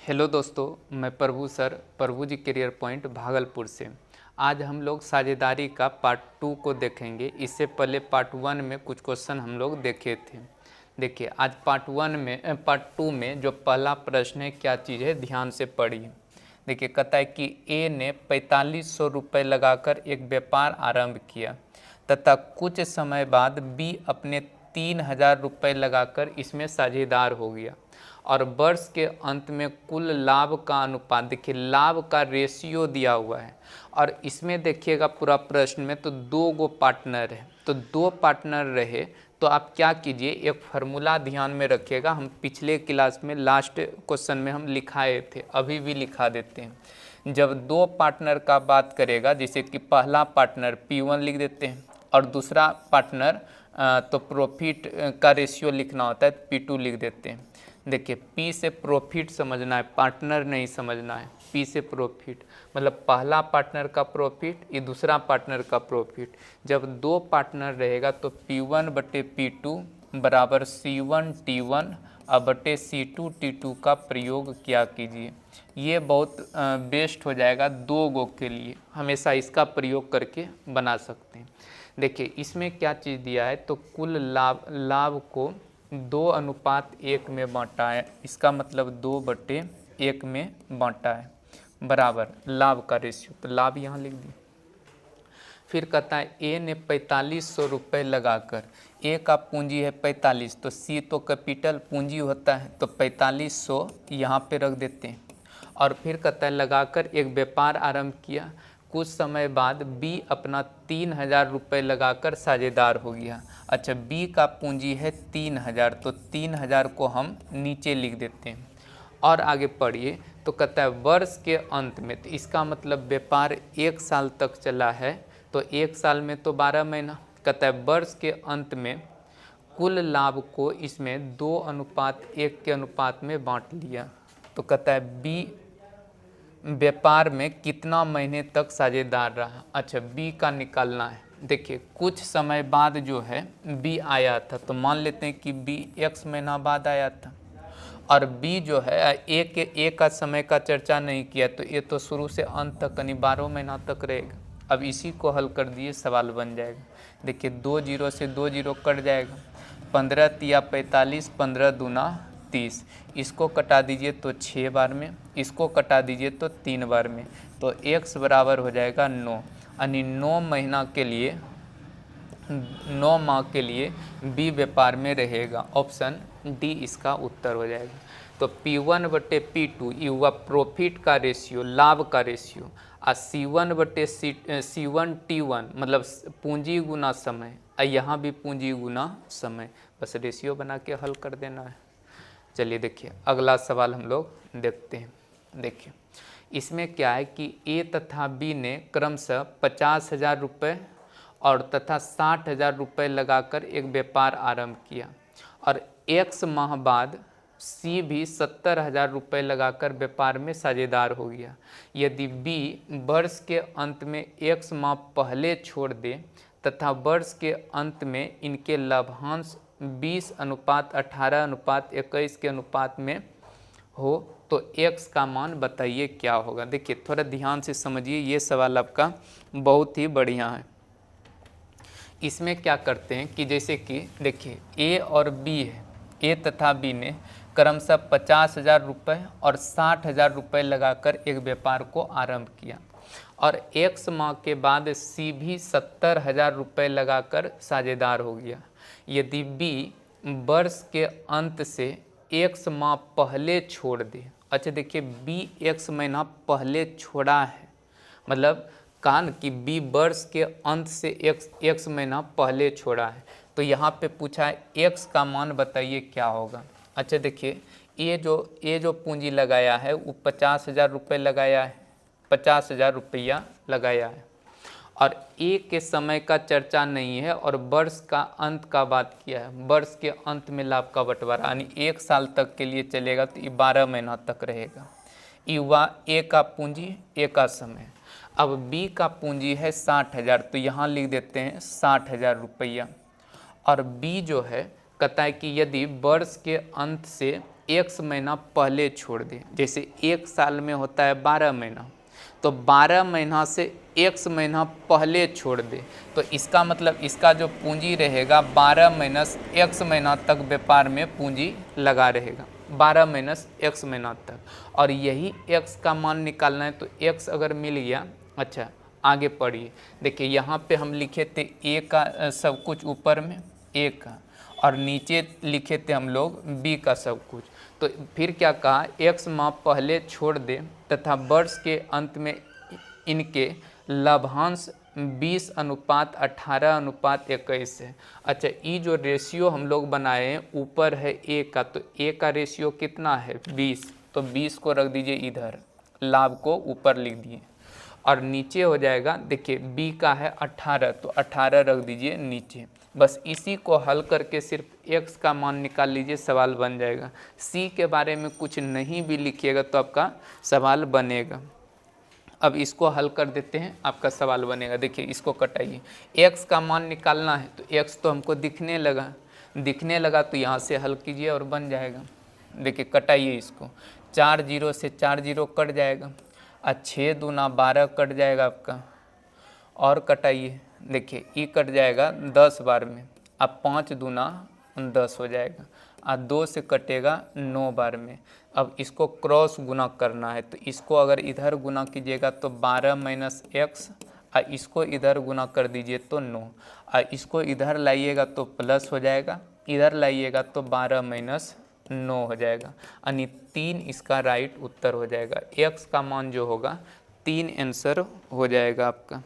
Hello दोस्तों, मैं प्रभु sir, प्रभु जी career point Bhagalpur से। आज हम लोग साझेदारी का पार्ट 2 को देखेंगे। इससे पहले पार्ट 1 में कुछ क्वेश्चन हम लोग देखे थे। देखिए, आज पार्ट 2 में जो पहला प्रश्न है, क्या चीज़ है, ध्यान से पढ़िए। देखिए, कहता है कि ए ने 4500 रुपये लगाकर एक व्यापार आरंभ किया तथा कुछ समय बाद बी अपने 3000 रुपये लगाकर इसमें साझेदार हो गया और वर्ष के अंत में कुल लाभ का अनुपात, देखिए लाभ का रेशियो दिया हुआ है। और इसमें देखिएगा पूरा प्रश्न में तो 2 गो पार्टनर है, तो 2 पार्टनर रहे तो आप क्या कीजिए, एक फार्मूला ध्यान में रखिएगा। हम पिछले क्लास में लास्ट क्वेश्चन में हम लिखाए थे, अभी भी लिखा देते हैं। जब 2 पार्टनर का बात करेगा, जैसे कि पहला पार्टनर P1 लिख देते हैं और दूसरा पार्टनर तो प्रॉफिट का रेशियो लिखना होता है, P2 लिख देते हैं। देखिए, P से प्रॉफिट समझना है, पार्टनर नहीं समझना है। P से प्रॉफिट मतलब पहला पार्टनर का प्रॉफिट, ये दूसरा पार्टनर का प्रॉफिट। जब 2 पार्टनर रहेगा तो P1 बटे P2 बराबर C1 T1 और बटे C2 T2 का प्रयोग किया कीजिए। ये बहुत बेस्ट हो जाएगा 2 गो के लिए, हमेशा इसका प्रयोग करके बना सकते हैं। देखिए, इसमें क्या चीज़ दिया है, तो कुल लाभ को 2:1 में बांटा है। इसका मतलब 2/1 में बांटा है, बराबर लाभ का रेशियो। तो लाभ यहाँ लिख दिए। फिर कहता है ए ने 4500 रुपये लगाकर, ए का पूंजी है 45, तो सी तो कैपिटल पूंजी होता है, तो 4500 यहाँ पे रख देते हैं। और फिर कहता है लगाकर एक व्यापार आरंभ किया, कुछ समय बाद बी अपना 3000 रुपये लगाकर साझेदार हो गया। अच्छा, बी का पूंजी है 3000, तो 3000 को हम नीचे लिख देते हैं। और आगे पढ़िए, तो कहता है वर्ष के अंत में, तो इसका मतलब व्यापार 1 साल तक चला है, तो 1 साल में तो 12 महीना। कहता है वर्ष के अंत में कुल लाभ को इसमें 2:1 के अनुपात में बांट लिया। तो कहता है बी व्यापार में कितना महीने तक साझेदार रहा। अच्छा, बी का निकालना है। देखिए, कुछ समय बाद जो है बी आया था, तो मान लेते हैं कि बी x महीना बाद आया था। और बी जो है ए का समय का चर्चा नहीं किया, तो ये तो शुरू से अंत तक यानी 12 महीना तक रहेगा। अब इसी को हल कर दिए, सवाल बन जाएगा। देखिए, 2 0 से 2 0 कट जाएगा, 15 तिया 45, 15 दूना 30। इसको कटा दीजिए तो 6 बार में, इसको कटा दीजिए तो 3 बार में, तो x बराबर हो जाएगा 9। यानी 9 महीना के लिए, 9 माह के लिए बी व्यापार में रहेगा। ऑप्शन डी इसका उत्तर हो जाएगा। तो P1 बटे P2 ये हुआ प्रॉफिट का रेशियो, लाभ का रेशियो, और C1 बटे C1 T1 मतलब पूंजी गुना समय, और यहाँ भी पूंजी गुना समय। बस रेशियो बना के हल कर देना है। चलिए देखिए, अगला सवाल हम लोग देखते हैं। देखिए, इसमें क्या है कि ए तथा बी ने क्रमशः 50,000 रुपये और तथा 60,000 रुपये लगाकर एक व्यापार आरंभ किया और x माह बाद सी भी 70,000 रुपये लगाकर व्यापार में साझेदार हो गया। यदि बी वर्ष के अंत में x माह पहले छोड़ दे तथा वर्ष के अंत में इनके लाभांश 20:18:21 के अनुपात में हो, तो x का मान बताइए क्या होगा। देखिए, थोड़ा ध्यान से समझिए, ये सवाल आपका बहुत ही बढ़िया है। इसमें क्या करते हैं कि जैसे कि देखिए, ए और बी है, ए तथा बी ने क्रमशः 50,000 रुपये और 60,000 रुपये लगाकर एक व्यापार को आरंभ किया और x माह के बाद सी भी 70,000 रुपये लगाकर साझेदार हो गया। यदि बी वर्ष के अंत से x माह पहले छोड़ दे। अच्छा, देखिए, बी x महीना पहले छोड़ा है, मतलब कान कि बी वर्ष के अंत से x महीना पहले छोड़ा है, तो यहाँ पे पूछा है x का मान बताइए क्या होगा। अच्छा, देखिए, ये जो पूंजी लगाया है वो 50,000 रुपये लगाया है, 50,000 रुपया लगाया है, और ए के समय का चर्चा नहीं है और वर्ष का अंत का बात किया है। वर्ष के अंत में लाभ का बंटवारा यानी 1 साल तक के लिए चलेगा, तो ये 12 महीना तक रहेगा। युवा ए का पूंजी, ए का समय। अब बी का पूंजी है 60,000, तो यहाँ लिख देते हैं 60,000 रुपया। और बी जो है कहता है कि यदि वर्ष के अंत से x महीना पहले छोड़ दे। जैसे एक साल में होता है 12 महीना, तो 12 महीना से x महीना पहले छोड़ दे, तो इसका मतलब इसका जो पूंजी रहेगा 12 माइनस x महीना तक व्यापार में पूंजी लगा रहेगा, 12 माइनस x महीना तक। और यही x का मान निकालना है, तो x अगर मिल गया, अच्छा आगे पढ़िए। देखिए यहाँ पे हम लिखे थे a का सब कुछ ऊपर में a का, और नीचे लिखे थे हम लोग b का सब कुछ। तो फिर क्या कहा, x माह पहले छोड़ दे तथा वर्ष के अंत में इनके लाभांश 20:18:21 है। अच्छा, ये जो रेशियो हम लोग बनाए हैं ऊपर है a का, तो a का रेशियो कितना है 20, तो 20 को रख दीजिए इधर, लाभ को ऊपर लिख दिए। और नीचे हो जाएगा, देखिए b का है 18, तो 18 रख दीजिए नीचे। बस इसी को हल करके सिर्फ x का मान निकाल लीजिए, सवाल बन जाएगा। c के बारे में कुछ नहीं भी लिखिएगा तो आपका सवाल बनेगा। अब इसको हल कर देते हैं, आपका सवाल बनेगा। देखिए इसको कटाइए, x का मान निकालना है, तो x तो हमको दिखने लगा तो यहाँ से हल कीजिए और बन जाएगा। देखिए कटाइए इसको, 4 0 से 4 0 कट जाएगा, और 6 दूना 12 कट जाएगा आपका। और कटाइए, देखिए ये कट जाएगा 10 बार में, अब 5 दूना 10 हो जाएगा, और 2 से कटेगा 9 बार में। अब इसको क्रॉस गुना करना है, तो इसको अगर इधर गुना कीजिएगा तो 12 माइनस एक्स, और इसको इधर गुना कर दीजिए तो 9, और इसको इधर लाइएगा तो प्लस हो जाएगा, इधर लाइएगा तो 12 माइनस 9 हो जाएगा, यानी 3 इसका राइट उत्तर हो जाएगा। एक्स का मान जो होगा 3 आंसर हो जाएगा आपका,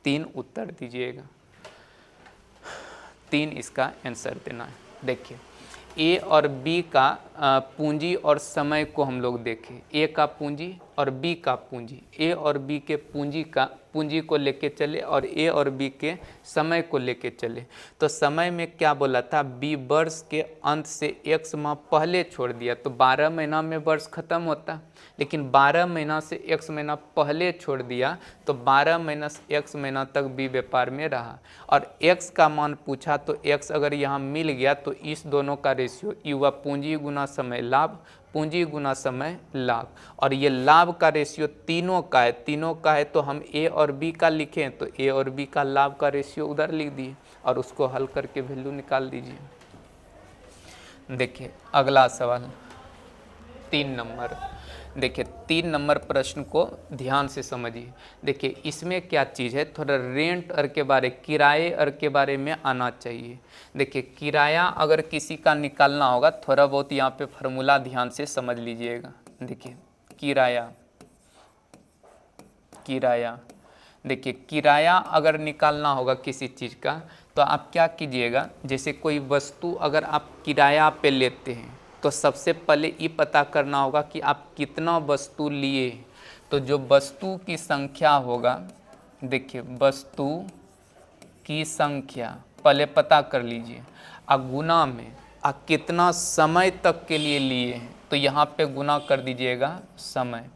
3 उत्तर दीजिएगा, 3 इसका आंसर देना है। देखिए ए और बी का पूंजी और समय को हम लोग देखें, ए का पूंजी और बी का पूंजी, ए और बी के पूंजी को लेके चले और ए और बी के समय को लेके चले। तो समय में क्या बोला था, बी वर्ष के अंत से x माह पहले छोड़ दिया, तो 12 महीना में वर्ष खत्म होता, लेकिन 12 महीना से x महीना पहले छोड़ दिया, तो 12 माइनस x महीना तक बी व्यापार में रहा। और x का मान पूछा, तो x अगर यहाँ मिल गया तो इस दोनों का रेशियो युवा पूंजी गुना समय लाभ, पूंजी गुना समय लाभ, और ये लाभ का रेशियो तीनों का है, तो हम ए और बी का लिखें तो ए और बी का लाभ का रेशियो उधर लिख दिए और उसको हल करके वैल्यू निकाल दीजिए। देखिए अगला सवाल 3 नंबर। देखिए 3 नंबर प्रश्न को ध्यान से समझिए। देखिए इसमें क्या चीज़ है, थोड़ा रेंट और के बारे, किराए और के बारे में आना चाहिए। देखिए किराया अगर किसी का निकालना होगा, थोड़ा बहुत यहाँ पे फार्मूला ध्यान से समझ लीजिएगा। देखिए किराया, देखिए किराया अगर निकालना होगा किसी चीज़ का, तो आप क्या कीजिएगा, जैसे कोई वस्तु अगर आप किराया पे लेते हैं तो सबसे पहले ये पता करना होगा कि आप कितना वस्तु लिए। तो जो वस्तु की संख्या होगा, देखिए वस्तु की संख्या पहले पता कर लीजिए, गुना में कितना समय तक के लिए लिए हैं, तो यहाँ पे गुना कर दीजिएगा समय,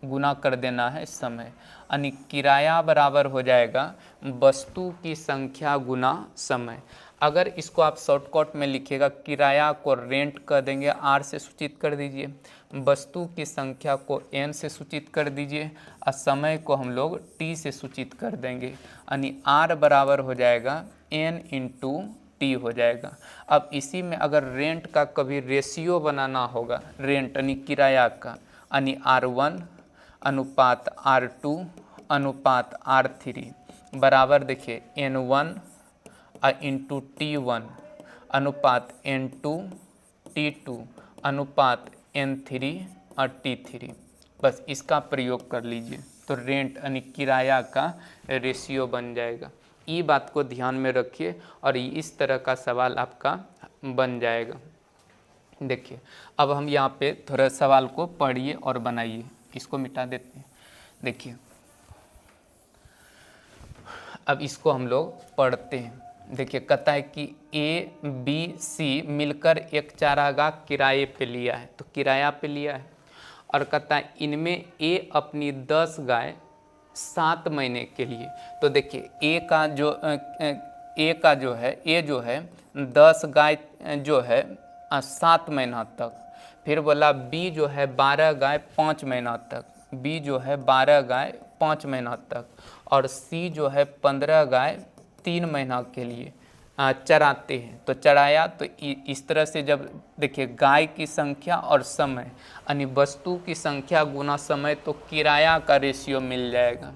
गुना कर देना है समय, यानी किराया बराबर हो जाएगा वस्तु की संख्या गुना समय। अगर इसको आप शॉर्टकट में लिखिएगा, किराया को रेंट कर देंगे, आर से सूचित कर दीजिए, वस्तु की संख्या को एन से सूचित कर दीजिए, और समय को हम लोग टी से सूचित कर देंगे, यानी आर बराबर हो जाएगा एन इंटू टी हो जाएगा। अब इसी में अगर रेंट का कभी रेशियो बनाना होगा, रेंट यानी किराया का, यानी R1 अनुपात R2 अनुपात R3 बराबर, देखिए N1 इंटू T1 अनुपात N2 T2 अनुपात N3 और T3, बस इसका प्रयोग कर लीजिए तो रेंट यानी किराया का रेशियो बन जाएगा। ये बात को ध्यान में रखिए और इस तरह का सवाल आपका बन जाएगा। देखिए अब हम यहाँ पे थोड़ा सवाल को पढ़िए और बनाइए, इसको मिटा देते हैं। देखिए अब इसको हम लोग पढ़ते हैं। देखिए कहता है कि ए बी सी मिलकर एक चारागाह किराए पे लिया है, तो किराया पे लिया है, और कहता है इनमें ए अपनी 10 गाय 7 महीने के लिए, तो देखिए ए जो है 10 गाय जो है 7 महीना तक, फिर बोला बी जो है 12 गाय 5 महीना तक, बी जो है 12 गाय 5 महीना तक, और सी जो है 15 गाय 3 महीना के लिए चराते हैं। तो चराया, तो इस तरह से जब देखिए गाय की संख्या और समय यानी वस्तु की संख्या गुना समय, तो किराया का रेशियो मिल जाएगा,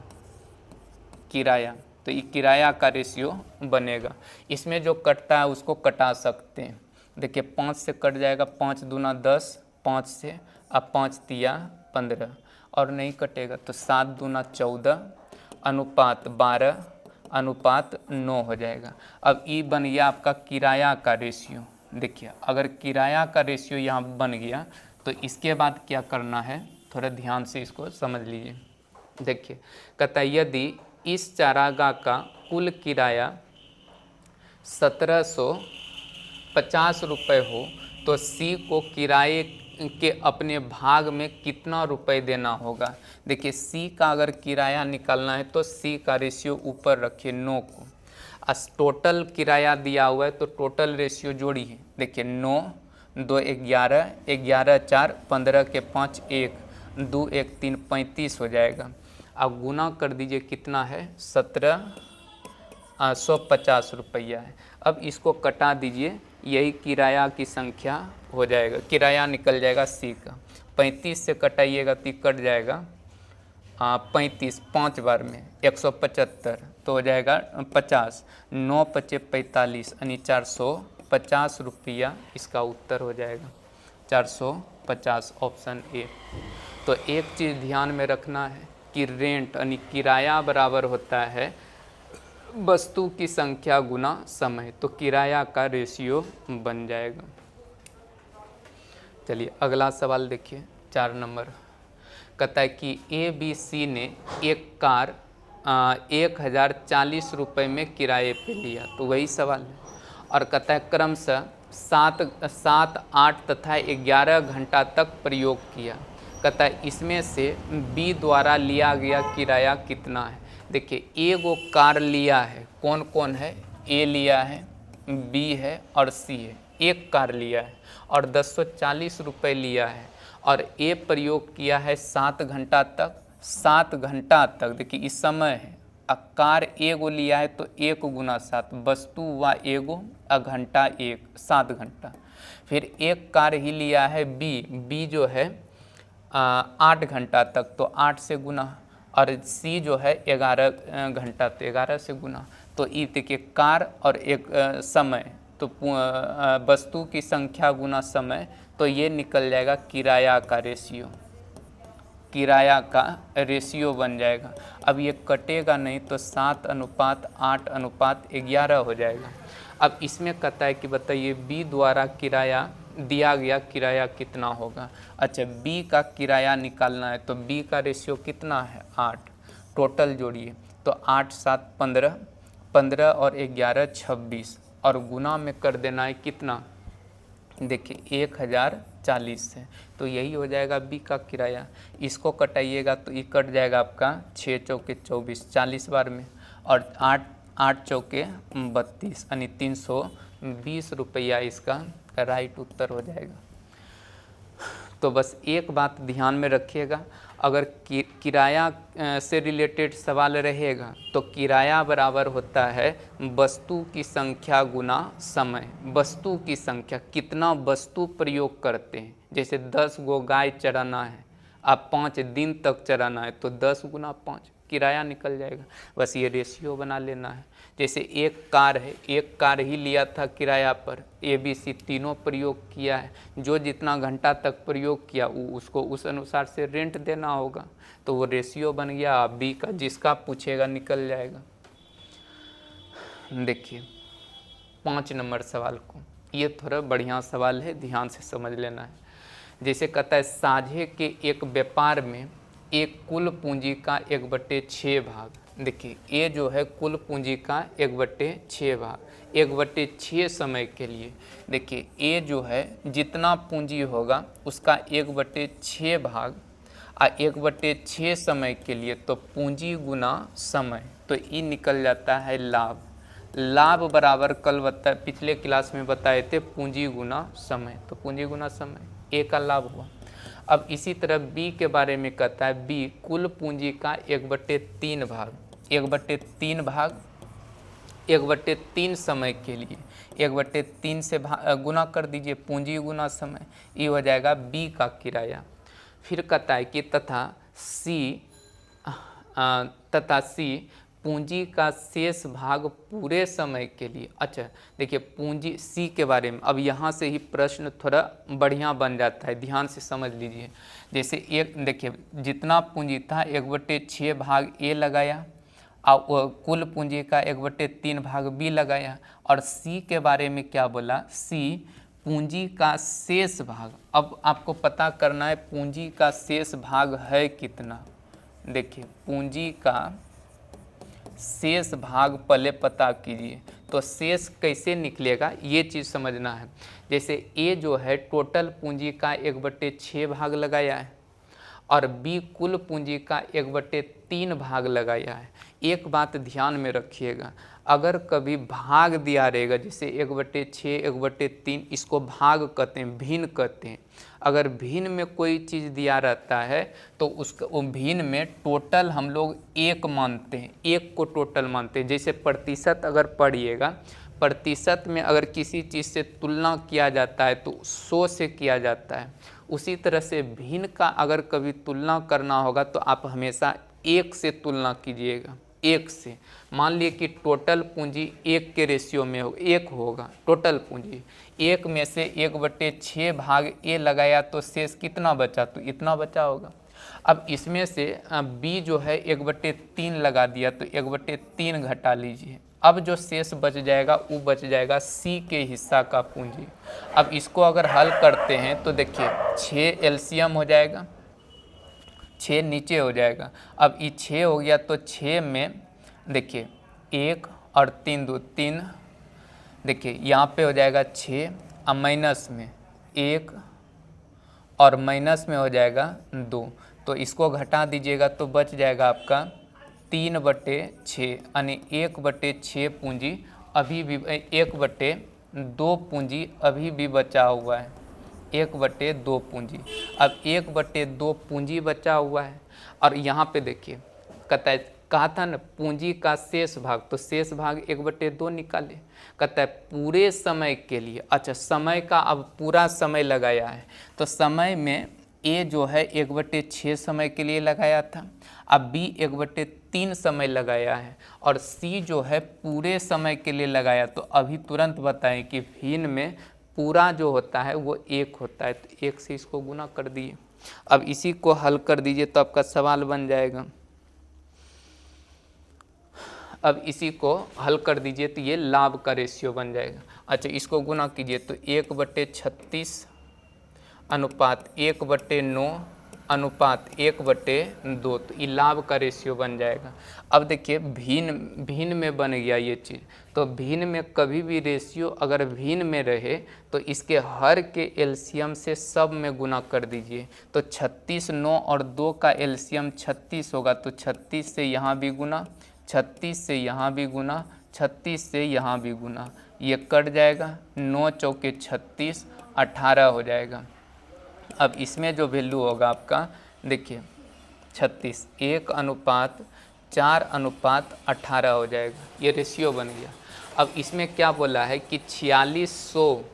किराया। तो ये किराया का रेशियो बनेगा। इसमें जो कटता है उसको कटा सकते हैं। देखिए 5 से कट जाएगा, 5 दूना 10, 5 से, अब 5 तिया 15, और नहीं कटेगा तो 7 दूना 14, अनुपात 12, अनुपात 9 हो जाएगा। अब ये बन गया आपका किराया का रेशियो। देखिए अगर किराया का रेशियो यहाँ बन गया तो इसके बाद क्या करना है, थोड़ा ध्यान से इसको समझ लीजिए। देखिए कहता है यदि इस चारागाह का कुल किराया 1750 रुपये हो तो सी को किराए के अपने भाग में कितना रुपए देना होगा। देखिए सी का अगर किराया निकालना है तो सी का रेशियो ऊपर रखिए 9 को, टोटल किराया दिया हुआ है तो टोटल रेशियो जोड़िए। देखिए 9 2 11, 11 4 15 के 5 1, 2 1 3 35 हो जाएगा। अब गुना कर दीजिए, कितना है 1750 रुपया है। अब इसको कटा दीजिए, यही किराया की संख्या हो जाएगा, किराया निकल जाएगा सी का। 35 से कटाइएगा तो कट जाएगा 35, 5 बार में 175 तो हो जाएगा 50, 9 पचे 45 यानी 450 रुपया इसका उत्तर हो जाएगा, 450 ऑप्शन ए। तो एक चीज़ ध्यान में रखना है कि रेंट यानी किराया बराबर होता है वस्तु की संख्या गुना समय, तो किराया का रेशियो बन जाएगा। चलिए अगला सवाल देखिए 4 नंबर। कहता है कि ए बी सी ने एक कार 1040 रुपये में किराए पे लिया, तो वही सवाल है। और कहता है क्रमशः 7, 8 तथा 11 घंटा तक प्रयोग किया। कहता है इसमें से बी द्वारा लिया गया किराया कितना है। देखिए ए वो कार लिया है, कौन कौन है, ए लिया है, बी है और सी है। एक कार लिया है और 1040 रुपये लिया है, और ए प्रयोग किया है 7 घंटा तक, 7 घंटा तक। देखिए इस समय है, कार एगो लिया है तो 1 गुना 7, वस्तु व एगो, घंटा 1, 7 घंटा। फिर एक कार ही लिया है बी जो है 8 घंटा तक, तो 8 से गुना, और सी जो है 11 घंटा तो 11 से गुना। तो ये देखिए कार और एक समय, तो वस्तु की संख्या गुना समय, तो ये निकल जाएगा किराया का रेशियो, किराया का रेशियो बन जाएगा। अब ये कटेगा नहीं तो 7 अनुपात 8 अनुपात 11 हो जाएगा। अब इसमें कहता है कि बताइए बी द्वारा किराया दिया गया किराया कितना होगा। अच्छा बी का किराया निकालना है तो बी का रेशियो कितना है 8, टोटल जोड़िए तो 8 7 15, 15 और 11 26, और गुना में कर देना है कितना, देखिए 1040 से, तो यही हो जाएगा बी का किराया। इसको कटाइएगा तो ये कट जाएगा आपका 6 चौके 24, 40 बार में, और 8 चौके 32 यानी 320 रुपया इसका राइट उत्तर हो जाएगा। तो बस एक बात ध्यान में रखिएगा, अगर किराया से रिलेटेड सवाल रहेगा तो किराया बराबर होता है वस्तु की संख्या गुना समय। वस्तु की संख्या, कितना वस्तु प्रयोग करते हैं। जैसे 10 गो गाय चराना है, आप 5 दिन तक चराना है तो 10 गुना 5 किराया निकल जाएगा। बस ये रेशियो बना लेना है। जैसे एक कार है, एक कार ही लिया था किराया पर, ए बी सी तीनों प्रयोग किया है, जो जितना घंटा तक प्रयोग किया उसको उस अनुसार से रेंट देना होगा, तो वो रेशियो बन गया बी का, जिसका पूछेगा निकल जाएगा। देखिए 5 नंबर सवाल को, ये थोड़ा बढ़िया सवाल है, ध्यान से समझ लेना है। जैसे कहता है साझे के एक व्यापार में एक कुल पूंजी का 1/6 भाग। देखिए ये जो है कुल पूंजी का 1/6 भाग, 1/6 समय के लिए। देखिए ये जो है जितना पूंजी होगा उसका 1/6 भाग, 1/6 समय के लिए, तो पूंजी गुना समय, तो ये निकल जाता है लाभ। लाभ बराबर कल पिछले क्लास में बताए थे पूंजी गुना समय, तो पूंजी गुना समय ए का लाभ हुआ। अब इसी तरह बी के बारे में कहता है बी कुल पूंजी का 1/3 भाग, 1/3 भाग 1/3 समय के लिए 1/3 से गुना कर दीजिए, पूंजी गुना समय, ये हो जाएगा बी का किराया। फिर कहता है कि तथा सी पूंजी का शेष भाग पूरे समय के लिए। अच्छा देखिए पूंजी सी के बारे में, अब यहाँ से ही प्रश्न थोड़ा बढ़िया बन जाता है, ध्यान से समझ लीजिए। जैसे एक देखिए जितना पूंजी था 1/6 भाग ए लगाया और कुल पूंजी का 1/3 भाग बी लगाया, और सी के बारे में क्या बोला, सी पूंजी का शेष भाग। अब आपको पता करना है पूंजी का शेष भाग है कितना। देखिए पूंजी का शेष भाग पहले पता कीजिए, तो शेष कैसे निकलेगा ये चीज़ समझना है। जैसे ए जो है टोटल पूंजी का 1/6 भाग लगाया है और बी कुल पूंजी का 1/3 भाग लगाया है। एक बात ध्यान में रखिएगा, अगर कभी भाग दिया रहेगा जैसे 1/6 1/3, इसको भाग कहते हैं, भिन्न कहते हैं। अगर भिन्न में कोई चीज़ दिया रहता है तो उसका वो भिन्न में टोटल हम लोग एक मानते हैं, एक को टोटल मानते हैं। जैसे प्रतिशत अगर पढ़िएगा, प्रतिशत में अगर किसी चीज़ से तुलना किया जाता है तो 100 से किया जाता है। उसी तरह से भिन्न का अगर कभी तुलना करना होगा तो आप हमेशा एक से तुलना कीजिएगा, एक से। मान लिए कि टोटल पूंजी एक के रेशियो में हो, एक होगा टोटल पूंजी, एक में से 1/6 भाग ए लगाया तो शेष कितना बचा, तो इतना बचा होगा। अब इसमें से बी जो है 1/3 लगा दिया तो 1/3 घटा लीजिए। अब जो शेष बच जाएगा वो बच जाएगा सी के हिस्सा का पूंजी। अब इसको अगर हल करते हैं तो देखिए 6 एलसीएम हो जाएगा, 6 नीचे हो जाएगा। अब ये 6 हो गया तो 6 में देखिए 1 और 3 2 3, देखिए यहाँ पे हो जाएगा 6 और माइनस में 1 और माइनस में हो जाएगा 2, तो इसको घटा दीजिएगा तो बच जाएगा आपका 3/6, यानी 1/6 पूंजी अभी भी 1/2 पूंजी अभी भी बचा हुआ है, 1/2 पूंजी। अब 1/2 पूंजी बचा हुआ है और यहाँ पे देखिए कहा था ना पूंजी का शेष भाग, तो शेष भाग 1/2 निकाले। कहता है पूरे समय के लिए, अच्छा समय का अब पूरा समय लगाया है तो समय में ए जो है 1/6 समय के लिए लगाया था, अब बी 1/3 समय लगाया है और सी जो है पूरे समय के लिए लगाया। तो अभी तुरंत बताएं कि भिन्न में पूरा जो होता है वो 1 होता है, तो 1 से इसको गुना कर दिए। अब इसी को हल कर दीजिए तो आपका सवाल बन जाएगा। अब इसी को हल कर दीजिए तो ये लाभ का रेशियो बन जाएगा। अच्छा इसको गुना कीजिए तो 1/36 अनुपात 1/9 अनुपात 1/2, तो ये लाभ का रेशियो बन जाएगा। अब देखिए भिन्न में बन गया ये चीज़, तो भिन्न में कभी भी रेशियो अगर भिन्न में रहे तो इसके हर के एलसीएम से सब में गुना कर दीजिए। तो 36 9 और 2 का एलसीएम 36 होगा, तो 36 से यहाँ भी गुना, 36 से यहाँ भी गुना, 36 से यहाँ भी गुना, ये कट जाएगा, 9 चौके 36 18 हो जाएगा। अब इसमें जो वैल्यू होगा आपका देखिए 36 1/4/18 हो जाएगा, ये रेशियो बन गया। अब इसमें क्या बोला है कि 4600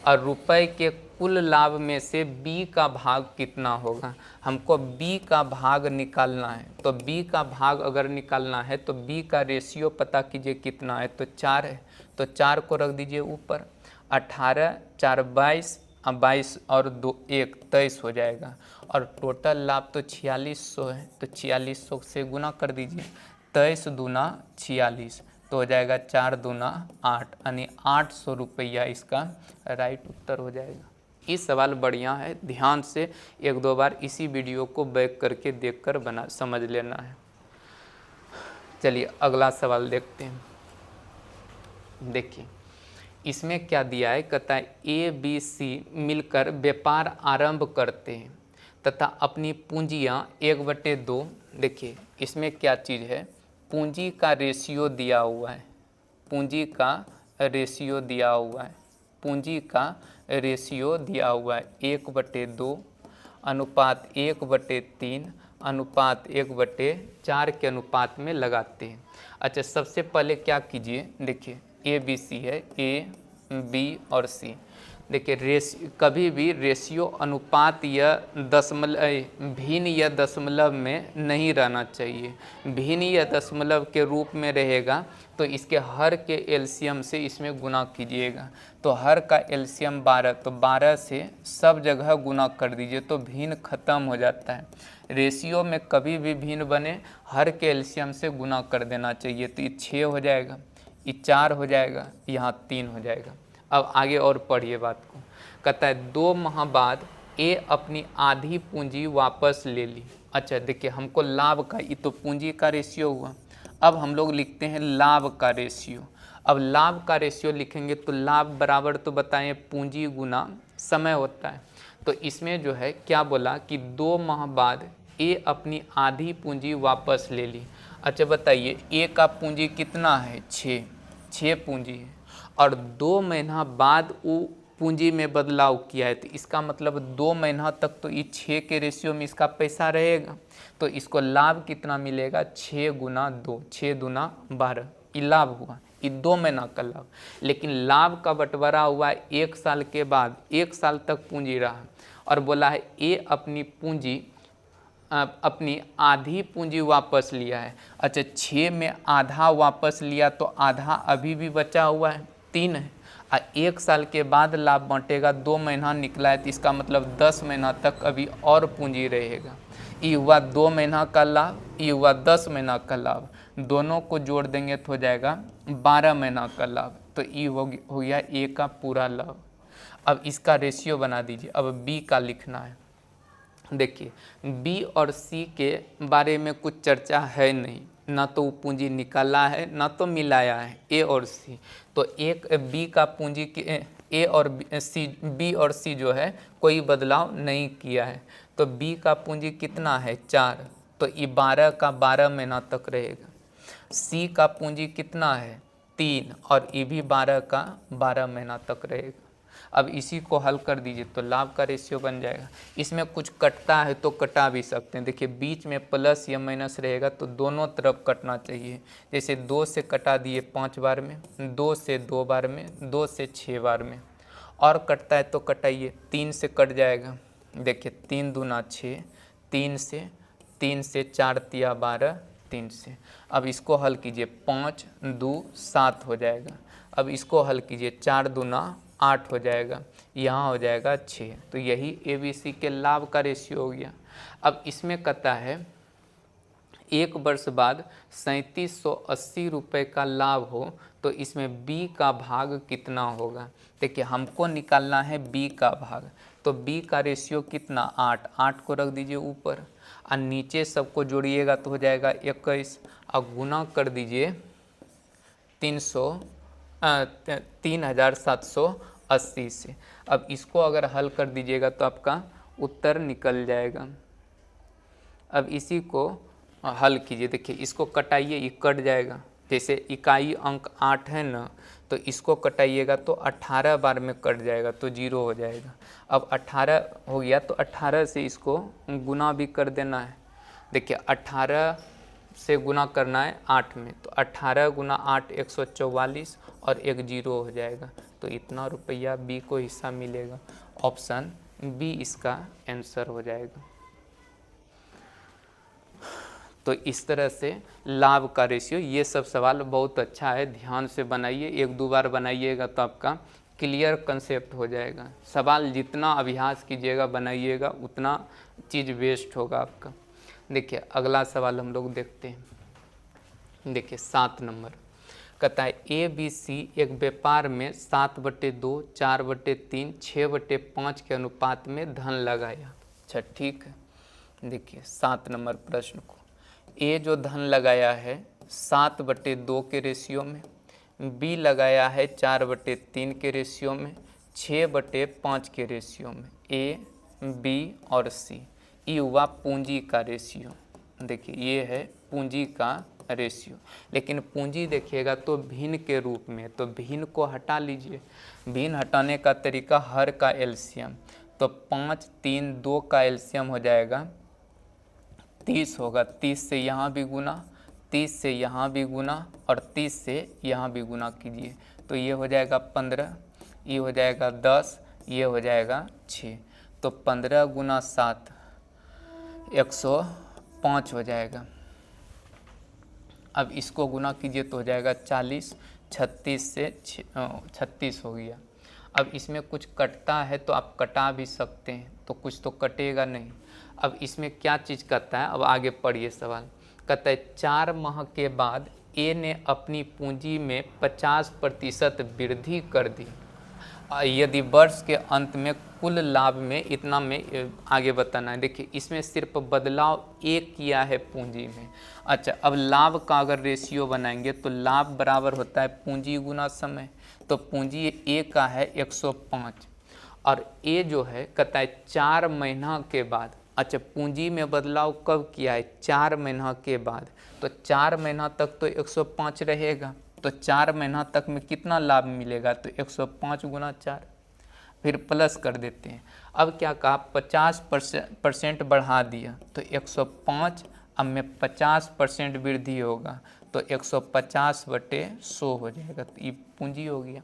और रुपए के कुल लाभ में से बी का भाग कितना होगा। हमको बी का भाग निकालना है, तो बी का भाग अगर निकालना है तो बी का रेशियो पता कीजिए कितना है, तो 4 है, तो 4 को रख दीजिए ऊपर, 18 4 22 22 और 2 1 23 हो जाएगा, और टोटल लाभ तो 4600 है, तो 4600 से गुना कर दीजिए, 23 दूना 46, तो हो जाएगा 4 दूना 8, यानी 800 रुपया इसका राइट उत्तर हो जाएगा। ये सवाल बढ़िया है, ध्यान से 1-2 बार इसी वीडियो को बैक करके देखकर समझ लेना है। चलिए अगला सवाल देखते हैं। देखिए इसमें क्या दिया है, कहता है ए बी सी मिलकर व्यापार आरंभ करते हैं तथा अपनी पूंजियाँ 1/2, देखिए इसमें क्या चीज़ है, पूंजी का रेशियो दिया हुआ है, पूंजी का रेशियो दिया हुआ है, पूंजी का रेशियो दिया हुआ है 1/2 अनुपात 1/3 अनुपात 1/4 के अनुपात में लगाते हैं। अच्छा, सबसे पहले क्या कीजिए, देखिए ए बी सी है, ए बी और सी। देखिए कभी भी रेशियो अनुपात या दशमलव भिन्न या दशमलव में नहीं रहना चाहिए। भिन्न या दशमलव के रूप में रहेगा तो इसके हर के एलसीएम से इसमें गुना कीजिएगा। तो हर का एलसीएम 12, तो 12 से सब जगह गुना कर दीजिए तो भिन्न खत्म हो जाता है। रेशियो में कभी भी भिन्न बने हर के एलसीएम से गुना कर देना चाहिए। तो ये 6 हो जाएगा, ये 4 हो जाएगा, यहाँ 3 हो जाएगा। अब आगे और पढ़िए बात को। कहता है 2 माह बाद ए अपनी आधी पूंजी वापस ले ली। अच्छा देखिए, हमको लाभ का, ये तो पूंजी का रेशियो हुआ, अब हम लोग लिखते हैं लाभ का रेशियो। अब लाभ का रेशियो लिखेंगे तो लाभ बराबर तो बताएं पूंजी गुना समय होता है। तो इसमें जो है क्या बोला कि 2 माह बाद ए अपनी आधी पूंजी वापस ले ली। अच्छा बताइए, ए का पूंजी कितना है? 6 पूंजी है, और 2 महीना बाद वो पूंजी में बदलाव किया है, तो इसका मतलब 2 महीना तक तो ये 6 के रेशियो में इसका पैसा रहेगा। तो इसको लाभ कितना मिलेगा? 6 गुना 2, 6 दूना 12, ये लाभ हुआ, ये 2 महीना का लाभ। लेकिन लाभ का बंटवारा हुआ 1 साल के बाद, 1 साल तक पूंजी रहा, और बोला है ये अपनी पूंजी अपनी आधी पूंजी वापस लिया है। अच्छा, 6 में आधा वापस लिया तो आधा अभी भी बचा हुआ है, 3 है, और 1 साल के बाद लाभ बांटेगा, 2 महीना निकला है, तो इसका मतलब 10 महीना तक अभी और पूंजी रहेगा। ये हुआ 2 महीना का लाभ, ये हुआ 10 महीना का लाभ, दोनों को जोड़ देंगे तो हो जाएगा 12 महीना का लाभ। तो ये हो गया ए का पूरा लाभ। अब इसका रेशियो बना दीजिए। अब बी का लिखना है। देखिए, बी और सी के बारे में कुछ चर्चा है नहीं, ना तो पूंजी निकाला है ना तो मिलाया है ए और सी। तो एक बी का पूंजी ए और सी, बी और सी जो है कोई बदलाव नहीं किया है। तो बी का पूंजी कितना है? 4, तो ये 12 का 12 महीना तक रहेगा। सी का पूंजी कितना है? 3, और ये भी 12 का 12 महीना तक रहेगा। अब इसी को हल कर दीजिए तो लाभ का रेशियो बन जाएगा। इसमें कुछ कटता है तो कटा भी सकते हैं। देखिए, बीच में प्लस या माइनस रहेगा तो दोनों तरफ कटना चाहिए। जैसे 2 से कटा दिए 5 बार में, 2 से 2 बार में, 2 से 6 बार में, और कटता है तो कटाइए। 3 से कट जाएगा, देखिए 3 दूना 6, 3 से 4 तिया 12, 3 से। अब इसको हल कीजिए, 5 2 7 हो जाएगा। अब इसको हल कीजिए, 4 दूना 8 हो जाएगा, यहाँ हो जाएगा 6। तो यही ए बी सी के लाभ का रेशियो हो गया। अब इसमें कहता है 1 वर्ष बाद 3780 रुपये का लाभ हो तो इसमें बी का भाग कितना होगा? देखिए, हमको निकालना है बी का भाग, तो बी का रेशियो कितना? 8, 8 को रख दीजिए ऊपर, और नीचे सबको जोड़िएगा तो हो जाएगा 21, और गुना कर दीजिए 3780 से। अब इसको अगर हल कर दीजिएगा तो आपका उत्तर निकल जाएगा। अब इसी को हल कीजिए। देखिए, इसको कटाइए, ये कट जाएगा। जैसे इकाई अंक 8 है ना, तो इसको कटाइएगा तो 18 बार में कट जाएगा तो 0 हो जाएगा। अब 18 हो गया तो 18 से इसको गुना भी कर देना है। देखिए, 18 से गुना करना है 8 में, तो 18 गुना 8 144, और 1 0 हो जाएगा। तो इतना रुपया बी को हिस्सा मिलेगा। ऑप्शन बी इसका आंसर हो जाएगा। तो इस तरह से लाभ का रेशियो, ये सब सवाल बहुत अच्छा है, ध्यान से बनाइए। 1-2 बार बनाइएगा तो आपका क्लियर कंसेप्ट हो जाएगा। सवाल जितना अभ्यास कीजिएगा बनाइएगा उतना चीज़ वेस्ट होगा आपका। देखिए, अगला सवाल हम लोग देखते हैं। देखिए, 7 नंबर कहता है ए बी सी एक व्यापार में 7/2, 4/3, 6/5 के अनुपात में धन लगाया। अच्छा ठीक है, देखिए 7 नंबर प्रश्न को, ए जो धन लगाया है 7/2 के रेशियो में, बी लगाया है 4/3 के रेशियो में, 6/5 के रेशियो में। ए, बी और सी, ये हुआ पूंजी का रेशियो। देखिए, ये है पूंजी का रेशियो। लेकिन पूंजी देखिएगा तो भिन्न के रूप में, तो भिन्न को हटा लीजिए। भिन्न हटाने का तरीका हर का एलसीएम, तो 5, 3, 2 का एलसीएम हो जाएगा 30 होगा। 30 से यहाँ भी गुना, 30 से यहाँ भी गुना और 30 से यहाँ भी गुना कीजिए, तो ये हो जाएगा 15, ये हो जाएगा 10, ये हो जाएगा 6। तो 15 गुना 7 105 हो जाएगा। अब इसको गुना कीजिए तो हो जाएगा 40, 36 से 36 हो गया। अब इसमें कुछ कटता है तो आप कटा भी सकते हैं, तो कुछ तो कटेगा नहीं। अब इसमें क्या चीज़ करता है, अब आगे पढ़िए सवाल। कहता है 4 माह के बाद ए ने अपनी पूंजी में 50% वृद्धि कर दी, यदि वर्ष के अंत में कुल लाभ में इतना में आगे बताना है। देखिए इसमें सिर्फ बदलाव एक किया है पूंजी में। अच्छा, अब लाभ का अगर रेशियो बनाएंगे तो लाभ बराबर होता है पूंजी गुना समय। तो पूंजी ए का है 105 और ए जो है कहता है 4 महीना के बाद। अच्छा, पूंजी में बदलाव कब किया है, 4 महीना के बाद। तो 4 महीना तक तो 105 रहेगा, तो 4 महीना तक में कितना लाभ मिलेगा, तो 105 गुना 4, फिर प्लस कर देते हैं। अब क्या कहा, 50% बढ़ा दिया, तो 105 अब में 50% वृद्धि होगा, तो 150/100 हो जाएगा। तो ये पूंजी हो गया,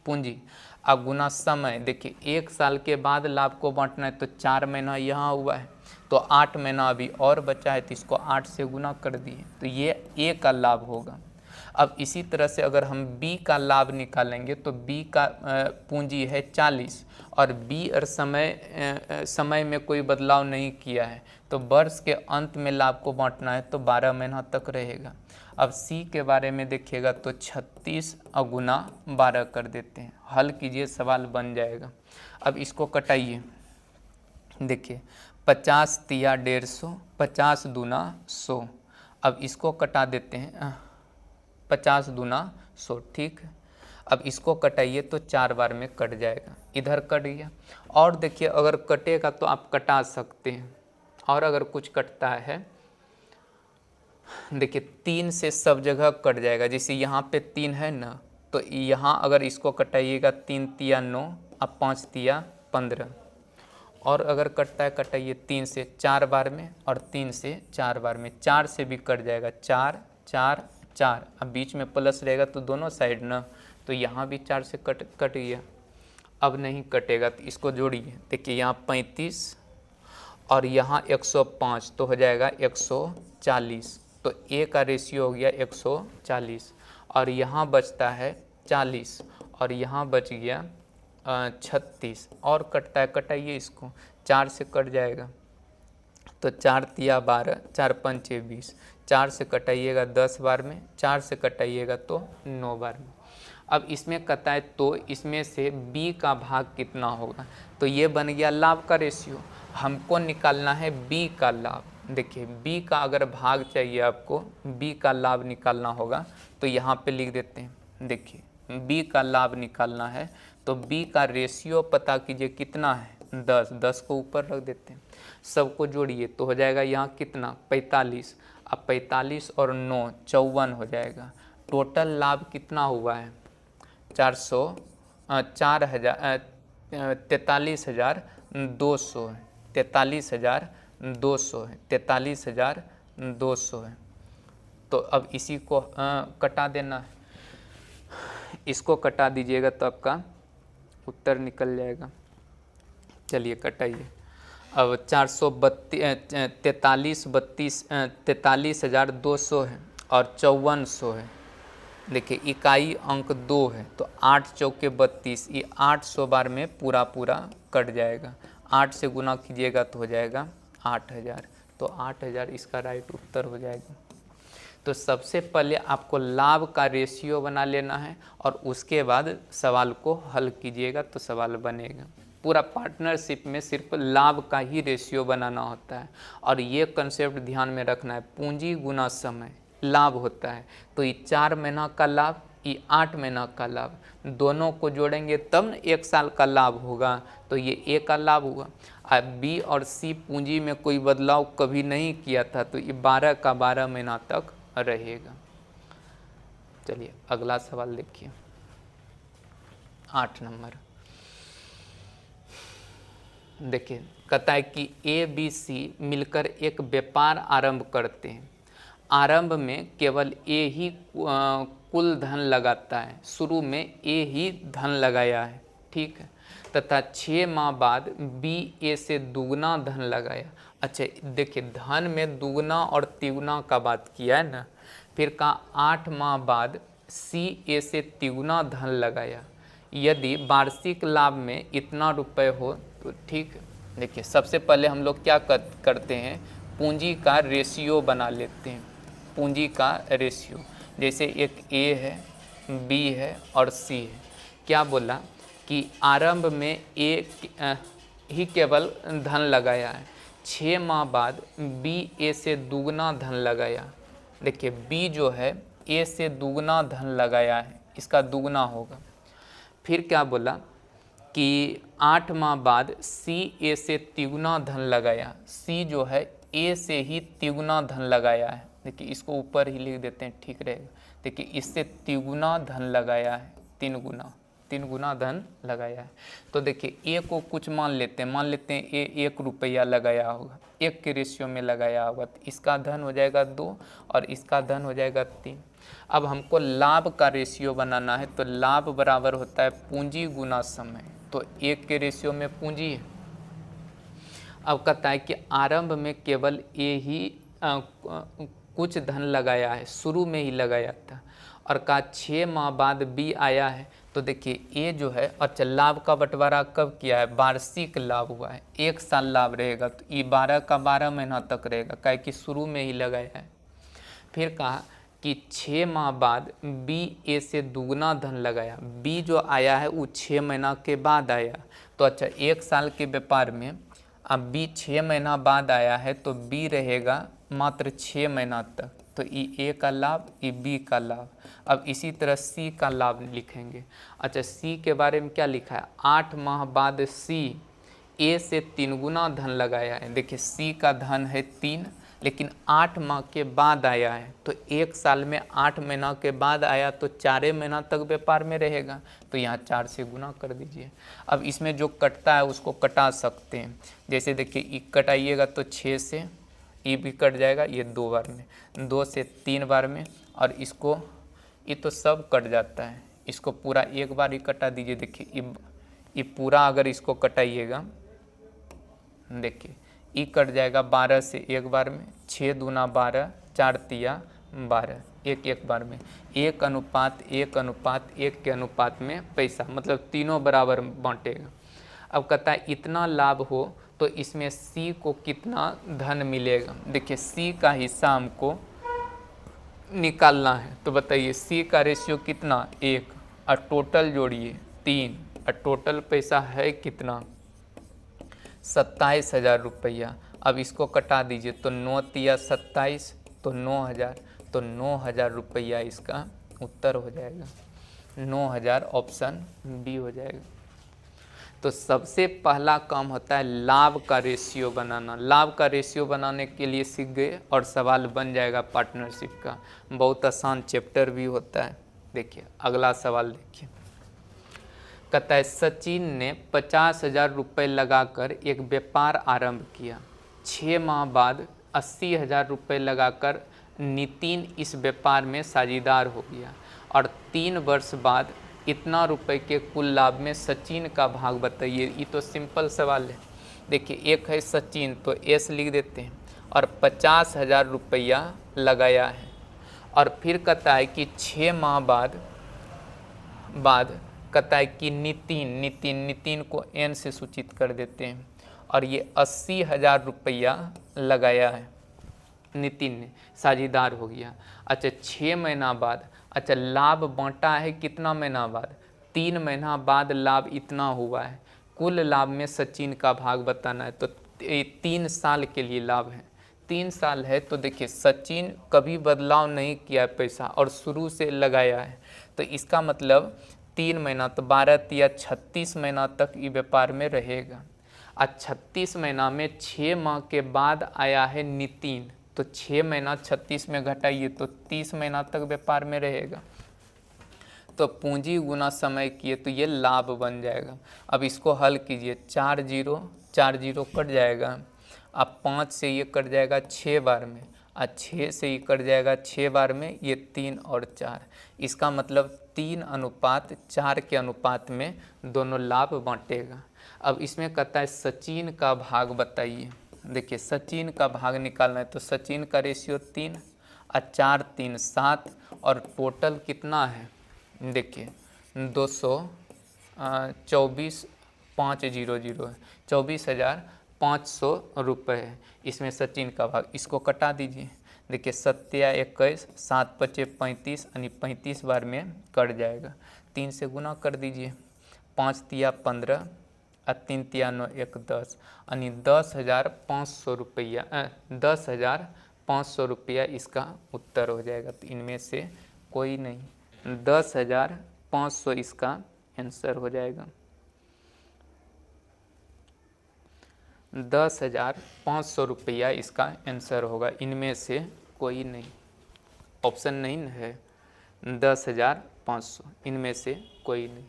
पूंजी। अब गुना समय, देखिए 1 साल के बाद लाभ को बांटना है, तो 4 महीना यहाँ हुआ है, तो 8 महीना अभी और बचा है, तो इसको 8 से गुना कर दिए, तो ये ए का लाभ होगा। अब इसी तरह से अगर हम बी का लाभ निकालेंगे तो बी का पूंजी है 40 और बी और समय में कोई बदलाव नहीं किया है, तो वर्ष के अंत में लाभ को बांटना है, तो 12 महीना तक रहेगा। अब सी के बारे में देखिएगा तो 36 गुना 12 कर देते हैं, हल कीजिए सवाल बन जाएगा। अब इसको कटाइए, देखिए 50 तिया 150, 50 दूना 100। अब इसको कटा देते हैं, 50 दूना 100, ठीक है। अब इसको कटाइए तो 4 बार में कट जाएगा, इधर कट गया। और देखिए अगर कटेगा तो आप कटा सकते हैं, और अगर कुछ कटता है देखिए 3 से सब जगह कट जाएगा। जैसे यहाँ पे 3 है ना, तो यहाँ अगर इसको कटाइएगा 3 तिया 9 अब 5 तिया 15। और अगर कटता है कटाइए 3 से 4 बार में और 3 से 4 बार में, 4 से भी कट जाएगा, 4 4 4। अब बीच में प्लस रहेगा तो दोनों साइड ना, तो यहाँ भी 4 से कट गया। अब नहीं कटेगा तो इसको जोड़िए, देखिए यहाँ 35 और यहाँ 105, तो हो जाएगा 140। तो ए का रेशियो हो गया 140 और यहाँ बचता है 40 और यहाँ बच गया 36। और कटता है, कटाइए इसको, 4 से कट जाएगा, तो 4 तिया 12, 4 पंचे 20, 4 से कटाइएगा 10 बार में, 4 से कटाइएगा तो 9 बार में। अब इसमें कहता है तो इसमें से बी का भाग कितना होगा, तो ये बन गया लाभ का रेशियो। हमको निकालना है बी का लाभ। देखिए बी का अगर भाग चाहिए आपको, बी का लाभ निकालना होगा, तो यहाँ पे लिख देते हैं। देखिए बी का लाभ निकालना है तो बी का रेशियो पता कीजिए कितना है, 10। 10 को ऊपर रख देते हैं, सबको जोड़िए तो हो जाएगा यहाँ कितना, 45। अब 45 और 9 54 हो जाएगा। टोटल लाभ कितना हुआ है, 43,200 है, 43,200 है, 43,200 है। तो अब इसी को कटा देना है, इसको कटा दीजिएगा तो आपका उत्तर निकल जाएगा। चलिए कटाइए। अब 43,200 है और 5400 है। देखिए इकाई अंक 2 है, तो 8 चौके 32, ये 800 बार में पूरा कट जाएगा। 8 से गुना कीजिएगा तो हो जाएगा 8000, तो 8000 इसका राइट उत्तर हो जाएगा। तो सबसे पहले आपको लाभ का रेशियो बना लेना है और उसके बाद सवाल को हल कीजिएगा तो सवाल बनेगा। पूरा पार्टनरशिप में सिर्फ लाभ का ही रेशियो बनाना होता है और ये कंसेप्ट ध्यान में रखना है, पूंजी गुना समय लाभ होता है। तो ये 4 महीना का लाभ, ये 8 महीना का लाभ, दोनों को जोड़ेंगे तब 1 साल का लाभ होगा, तो ये ए का लाभ हुआ। अब बी और सी पूंजी में कोई बदलाव कभी नहीं किया था, तो ये 12 का 12 महीना तक रहेगा। चलिए अगला सवाल देखिए, 8 नंबर। देखिए कहता है कि ए बी सी मिलकर एक व्यापार आरंभ करते हैं। आरंभ में केवल ए ही कुल धन लगाता है, शुरू में ए ही धन लगाया है, ठीक है, तथा 6 माह बाद बी ए से दुगना धन लगाया। अच्छा देखिए धन में दुगना और तिगुना का बात किया है ना। फिर कहा 8 माह बाद सी ए से तिगुना धन लगाया यदि वार्षिक लाभ में इतना रुपए हो तो, ठीक है। देखिए सबसे पहले हम लोग क्या करते हैं, पूंजी का रेशियो बना लेते हैं। पूंजी का रेशियो जैसे एक ए है, बी है और सी है। क्या बोला कि आरंभ में ए ही केवल धन लगाया है, 6 माह बाद बी ए से दुगना धन लगाया। देखिए बी जो है ए से दुगना धन लगाया है, इसका दुगना होगा। फिर क्या बोला कि 8 माह बाद सी ए से तिगुना धन लगाया। सी जो है ए से ही तिगुना धन लगाया है। देखिए इसको ऊपर ही लिख देते हैं, ठीक रहेगा। देखिए इससे तिगुना धन लगाया है, 3 गुना धन लगाया है। तो देखिए ए को कुछ मान लेते हैं ए 1 रुपया लगाया होगा, 1 के रेशियो में लगाया होगा, तो इसका धन हो जाएगा 2 और इसका धन हो जाएगा 3। अब हमको लाभ का रेशियो बनाना है, तो लाभ बराबर होता है पूंजी गुना समय। तो 1 के रेशियो में पूंजी है। अब कहता है कि आरंभ में केवल ए ही कुछ धन लगाया है, शुरू में ही लगाया था, और कहा 6 माह बाद बी आया है। तो देखिए ए जो है, अच्छा लाभ का बंटवारा कब किया है, वार्षिक लाभ हुआ है, 1 साल लाभ रहेगा, तो ये 12 का 12 महीना तक रहेगा, काहे कि शुरू में ही लगाया है। फिर कहा कि 6 माह बाद बी ए से दुगना धन लगाया। बी जो आया है वो 6 महीना के बाद आया। तो अच्छा 1 साल के व्यापार में अब बी 6 महीना बाद आया है, तो बी रहेगा मात्र 6 महीना तक, तो ई ए का लाभ, ई बी का लाभ। अब इसी तरह सी का लाभ लिखेंगे। अच्छा सी के बारे में क्या लिखा है, 8 माह बाद सी ए से 3 गुना धन लगाया है। देखिए सी का धन है 3, लेकिन 8 माह के बाद आया है, तो 1 साल में 8 महीना के बाद आया, तो 4 महीना तक व्यापार में रहेगा, तो यहाँ 4 से गुना कर दीजिए। अब इसमें जो कटता है उसको कटा सकते हैं। जैसे देखिए ई कटाइएगा तो 6 से ई भी कट जाएगा, ये 2 बार में, 2 से 3 बार में, और इसको ये तो सब कट जाता है, इसको पूरा एक बार ही कटा दीजिए। देखिए ये पूरा अगर इसको कटाइएगा, देखिए ई कट जाएगा 12 से एक बार में, 6 दूना 12, 4 तिया 12, एक बार में, 1:1:1 के अनुपात में पैसा, मतलब तीनों बराबर बांटेगा। अब कहता है इतना लाभ हो तो इसमें सी को कितना धन मिलेगा। देखिए सी का हिस्सा हमको निकालना है, तो बताइए सी का रेशियो कितना, 1, और टोटल जोड़िए 3, और टोटल पैसा है कितना, 27,000 रुपया। अब इसको कटा दीजिए, तो 9 तिया 27, तो 9,000, तो 9,000 रुपया इसका उत्तर हो जाएगा। 9,000 ऑप्शन बी हो जाएगा। तो सबसे पहला काम होता है लाभ का रेशियो बनाना। लाभ का रेशियो बनाने के लिए सीख गए और सवाल बन जाएगा पार्टनरशिप का। बहुत आसान चैप्टर भी होता है। देखिए अगला सवाल देखिए, कहता है सचिन ने 50,000 रुपये लगाकर एक व्यापार आरंभ किया। 6 माह बाद 80,000 रुपये लगाकर नितिन इस व्यापार में साझेदार हो गया, और 3 वर्ष बाद इतना रुपए के कुल लाभ में सचिन का भाग बताइए। ये तो सिंपल सवाल है। देखिए एक है सचिन, तो एस लिख देते हैं, और 50,000 रुपया लगाया है, और फिर कहता है कि 6 माह बाद कहता है कि नितिन को एन से सूचित कर देते हैं, और ये 80,000 रुपया लगाया है, नितिन ने साझेदार हो गया। अच्छा 6 महीना बाद, अच्छा लाभ बांटा है कितना महीना बाद, 3 महीना बाद लाभ इतना हुआ है, कुल लाभ में सचिन का भाग बताना है। तो 3 साल के लिए लाभ है, 3 साल है, तो देखिए सचिन कभी बदलाव नहीं किया पैसा और शुरू से लगाया है, तो इसका मतलब 3 महीना, तो 12 तिया 36 महीना तक ये व्यापार में रहेगा। आज 36 महीना में 6 माह के बाद आया है नितिन, तो 6 महीना 36 में घटाइए तो 30 महीना तक व्यापार में रहेगा। तो पूंजी गुना समय किए तो ये लाभ बन जाएगा। अब इसको हल कीजिए, 4 जीरो कट जाएगा। अब 5 से ये कट जाएगा 6 बार में, और 6 से ये कट जाएगा 6 बार में, ये 3 और 4। इसका मतलब 3:4 के अनुपात में दोनों लाभ बांटेगा। अब इसमें कहता है सचिन का भाग बताइए। देखिए सचिन का भाग निकालना है तो सचिन का रेशियो 3 और 4 3 7 और टोटल कितना है, देखिए 224,500 है, 24,500 रुपये है इसमें सचिन का भाग। इसको कटा दीजिए, देखिए 7 या 21, 7 पचे 35 यानी 35 बार में कट जाएगा। 3 से गुना कर दीजिए, 5 तिया 15 और 3 तिया 9 1 10 यानी 10,500 रुपया 10,500 रुपया इसका उत्तर हो जाएगा। तो इनमें से कोई नहीं, 10,500 इसका आंसर हो जाएगा। 10,500 रुपया इसका आंसर होगा, इनमें से कोई नहीं। ऑप्शन नहीं है 10,500, इनमें से कोई नहीं।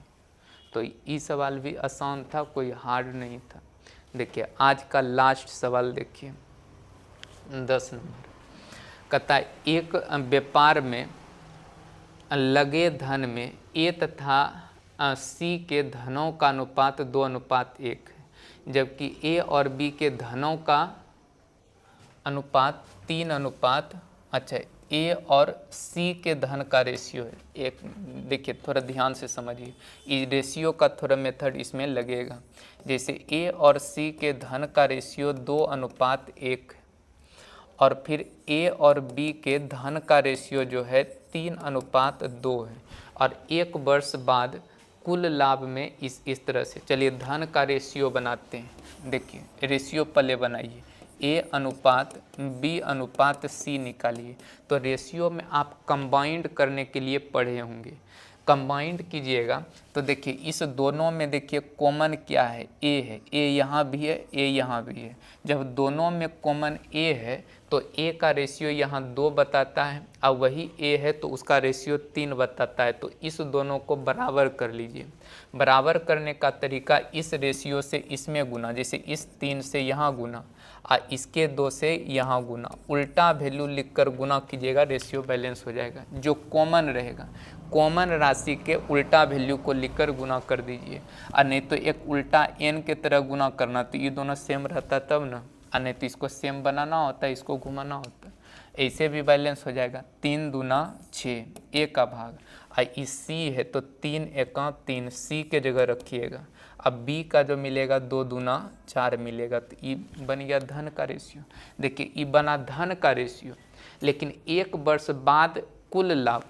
तो ये सवाल भी आसान था, कोई हार्ड नहीं था। देखिए आज का लास्ट सवाल देखिए 10 नंबर, कहता है एक व्यापार में लगे धन में ए तथा सी के धनों का अनुपात 2:1 है, जबकि ए और बी के धनों का अनुपात 3:, अच्छा ए और सी के धन का रेशियो है एक। देखिए थोड़ा ध्यान से समझिए, इस रेशियो का थोड़ा मेथड इसमें लगेगा। जैसे ए और सी के धन का रेशियो 2:1 और फिर ए और बी के धन का रेशियो जो है 3:2 है, और 1 वर्ष बाद कुल लाभ में इस तरह से, चलिए धन का रेशियो बनाते हैं। देखिए रेशियो पहले बनाइए, A/B/C निकालिए। तो रेशियो में आप कंबाइंड करने के लिए पढ़े होंगे, कंबाइंड कीजिएगा तो देखिए इस दोनों में देखिए कॉमन क्या है, A है, A यहाँ भी है, A यहाँ भी है। जब दोनों में कॉमन A है तो A का रेशियो यहाँ 2 बताता है, और वही A है तो उसका रेशियो 3 बताता है। तो इस दोनों को बराबर कर लीजिए। बराबर करने का तरीका इस रेशियो से इसमें गुना, जैसे इस 3 से यहाँ गुना और इसके 2 से यहाँ गुना, उल्टा वैल्यू लिखकर गुना कीजिएगा, रेशियो बैलेंस हो जाएगा। जो कॉमन रहेगा, कॉमन राशि के उल्टा वैल्यू को लिखकर गुना कर दीजिए, और नहीं तो एक उल्टा n के तरह गुना करना, तो ये दोनों सेम रहता तब ना, और नहीं तो इसको सेम बनाना होता है, इसको घुमाना होता है, ऐसे भी बैलेंस हो जाएगा। 3 दूना 6 A का भाग, और इस C है तो 3 एका 3 C के जगह रखिएगा। अब B का जो मिलेगा 2 दूना 4 मिलेगा, तो ये बन गया धन का रेशियो। देखिए ये बना धन का रेशियो, लेकिन 1 वर्ष बाद कुल लाभ,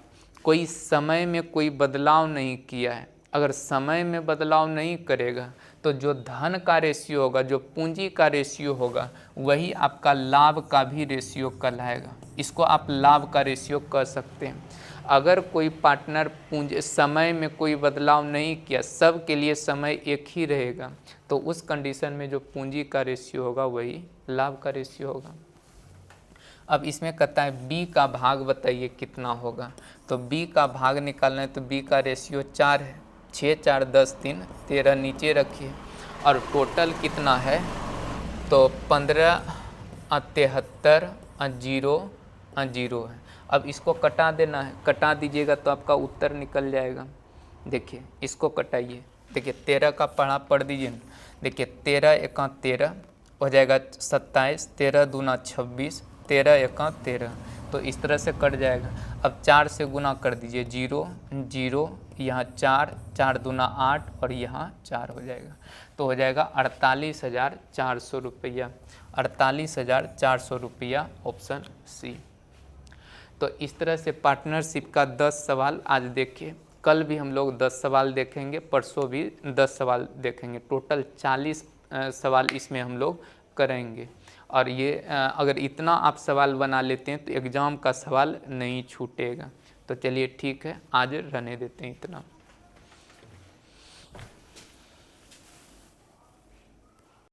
कोई समय में कोई बदलाव नहीं किया है। अगर समय में बदलाव नहीं करेगा तो जो धन का रेशियो होगा, जो पूंजी का रेशियो होगा, वही आपका लाभ का भी रेशियो कहलाएगा। इसको आप लाभ का रेशियो कह सकते हैं। अगर कोई पार्टनर पूंजी समय में कोई बदलाव नहीं किया, सब के लिए समय एक ही रहेगा, तो उस कंडीशन में जो पूंजी का रेशियो होगा वही लाभ का रेशियो होगा। अब इसमें कहता है बी का भाग बताइए कितना होगा। तो बी का भाग निकालना है तो बी का रेशियो 4 है, 6 4 10 3 13 नीचे रखिए, और टोटल कितना है तो 15 73 0 है। अब इसको कटा देना है, कटा दीजिएगा तो आपका उत्तर निकल जाएगा। देखिए इसको कटाइए, देखिए 13 का पढ़ा पढ़ दीजिए ना। देखिए 13 एका 13 हो जाएगा 27, 13 दूना 26, 13 एका 13, तो इस तरह से कट जाएगा। अब 4 से गुना कर दीजिए, 0 0 यहाँ 4 4 दूना 8 और यहाँ 4 हो जाएगा, तो हो जाएगा 48,400 रुपया। 48,400 रुपया ऑप्शन सी। तो इस तरह से पार्टनरशिप का 10 सवाल आज देखिए। कल भी हम लोग 10 सवाल देखेंगे, परसों भी 10 सवाल देखेंगे। टोटल 40 सवाल इसमें हम लोग करेंगे। और ये अगर इतना आप सवाल बना लेते हैं तो एग्ज़ाम का सवाल नहीं छूटेगा। तो चलिए ठीक है, आज रहने देते हैं इतना।